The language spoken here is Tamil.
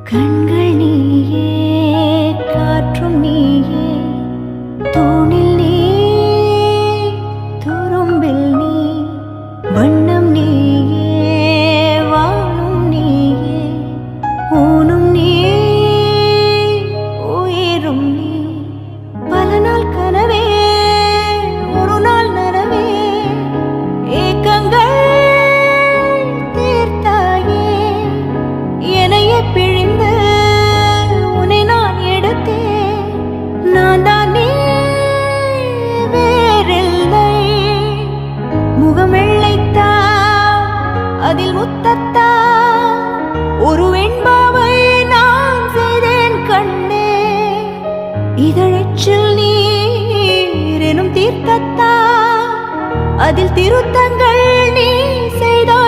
கண்கள் நீயே, காற்றும் நீயே, தூணில் நீ, துரும்பில் நீ, வண்ணம் நீயே, வானும் நீயே, ஊனும் நீ, உயிரும் நீ. பல நாள் கனவே, ஒரு நாள் நனவே, ஏக்கங்கள் தீர்த்தாயே, என்னையே பிழிந்து உன்னை நான் எடுத்தேன். நான் தான் நீ வேறில்லை. முகம் வெள்ளைத்தா, அதில் முத்தத்தா, ஒரு வெண்பாவை நான் செய்தேன் கண்ணே. இதழச்சில் நீர் எனும் தீர்த்தத்தா, அதில் திருத்தங்கள் நீ செய்தாய்.